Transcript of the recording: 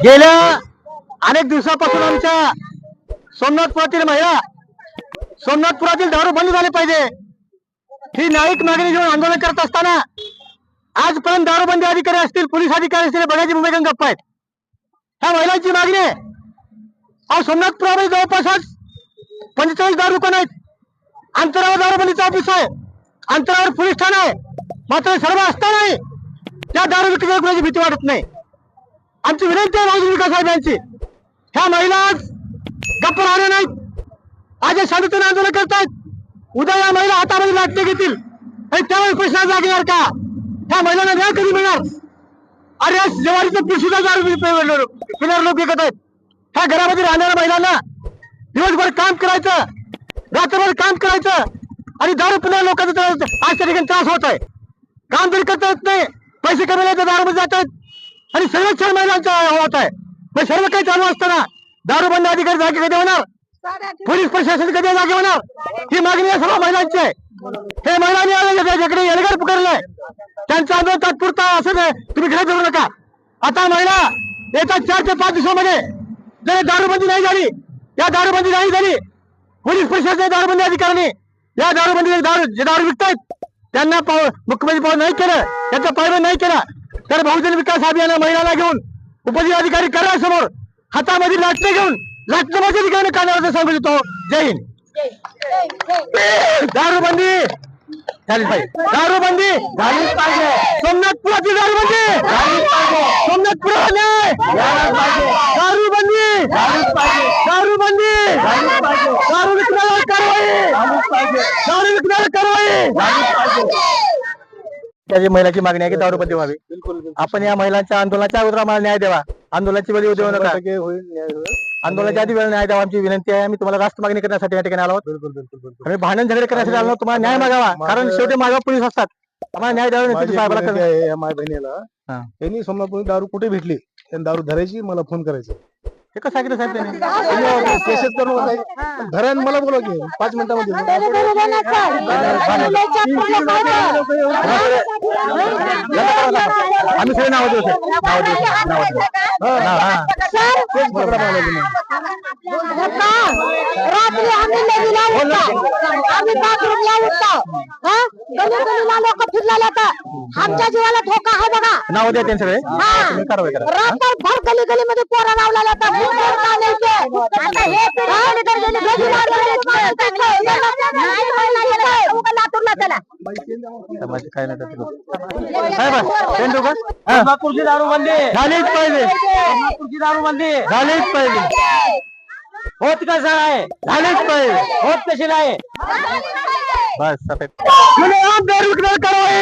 गेल्या अनेक दिवसापासून आमच्या सोमनाथपुरातील महिला सोमनाथपुरातील दारू बंद झाली पाहिजे ही न्यायिक मागणी घेऊन आंदोलन करत असताना आजपर्यंत दारूबंदी अधिकारी असतील, पोलीस अधिकारी असतील, बघायची मुंबई गप्पा आहेत. ह्या महिलांची मागणी आहे. अहो, सोमनाथपुरामध्ये जवळपास 45 दारू दुकान आहेत. अंतरावर दारूबंदीचं ऑफिस आहे, अंतरावर पोलीस ठाणा आहे. मात्र सर्व असतानाही त्या दारू विक्रेत्याची भीती वाटत नाही. आमची विनंती आहे राजू विकास साहेब यांची, ह्या महिला गप्प राहणार नाहीत. आज या शांततेने आंदोलन करतायत. उद्या या महिला हातामध्ये लाटणे घेतील आणि त्यावेळी प्रश्न जागणार का? ह्या महिलांना न्याय कधी मिळणार? अरे जवारीचं पिशुद्धा दारू पिणार लोक विकत आहेत. ह्या घरामध्ये राहणाऱ्या महिलांना दिवसभर काम करायचं, रात्रभर काम करायचं आणि दारू पिणाऱ्या लोकांचा आज त्या ठिकाणी त्रास होत आहे. काम तरी करता येत नाही, पैसे कमायला दारूमध्ये जात आहेत आणि संरक्षण महिलांचा होत आहे. पण सर्व काही चालू असताना दारूबंदी अधिकारी जागे कधी होणार? पोलीस प्रशासन कधी जागे होणार? ही मागणी आहे सर्व महिलांची आहे. हे महिलांनी त्याच्याकडे एल्गार पुकारलाय. त्यांचं आंदोलन तात्पुरता असं तुम्ही घरात धरू नका. आता महिला येत्या 4 ते 5 दिवसामध्ये जर दारूबंदी नाही झाली, या दारूबंदी नाही झाली, पोलीस प्रशासन दारूबंदी अधिकाऱ्यांनी या दारूबंदी दारू विकतायत त्यांना मुख्यमंत्री पद नाही केलं, त्याचा पायबंद नाही केला तर बहुजन विकास अभियान महिलांना घेऊन उपजिल्हाधिकारी कार्यालयासमोर हातामध्ये लाटणे घेऊन लाटण्यामध्ये अधिकाऱ्यांना काढण्याचं सांगू देतो. जय हिंद. दारूबंदी झाली पाहिजे, दारूबंदी झालीच पाहिजे. सोमनाथपुराची दारूबंदी झालीच पाहिजे. सोमनाथपुरात न्याय दारूबंदी झालीच पाहिजे. दारूबंदी झालीच पाहिजे. दारू विकण्यावर कारवाई झालीच पाहिजे. दारू विकण्यावर कारवाई झालीच पाहिजे. त्याची महिलाची मागणी आहे की दारूबंदी व्हावी. आपण या महिलांच्या आंदोलनाच्या अगोदर आम्हाला न्याय द्यावा. आंदोलनाची वेळ देऊ नका. आंदोलनाच्या आधी वेळ न्याय द्यावा आमची विनंती आहे. आम्ही तुम्हाला रास्त मागणी करण्यासाठी या ठिकाणी आलो आहोत. आम्ही भांडण झगडे करण्यासाठी आलो, तुम्हाला न्याय मागावा. कारण शेवटी मागावा पोलीस असतात. आम्हाला न्याय द्यावा. माझ्या बहिणीला त्यांनी सोमनाथपुरात दारू कुठे भेटली, त्यांनी दारू धरायची, मला फोन करायचा. हे कसं सांगितलं साहेब त्यांनी? केसेस करून धरा मला बोला की 5 मिनिटांमध्ये. आम्ही सगळे नाव देऊ आमच्या जीवाला धोका आहे बघा. नाव द्या त्यांनी सगळे कारवाई करा. रात्रभर गली गलीमध्ये पोरा लावला जातात. काय नाही सोमनाथपूरची दारूबंदी झालीच पाहिजे. सोमनाथपूरची दारूबंदी झालीच पाहिजे. होत कसं आहे? झालीच पाहिजे. होत कशी नाही? बस दारू विकण्यावर कारवाई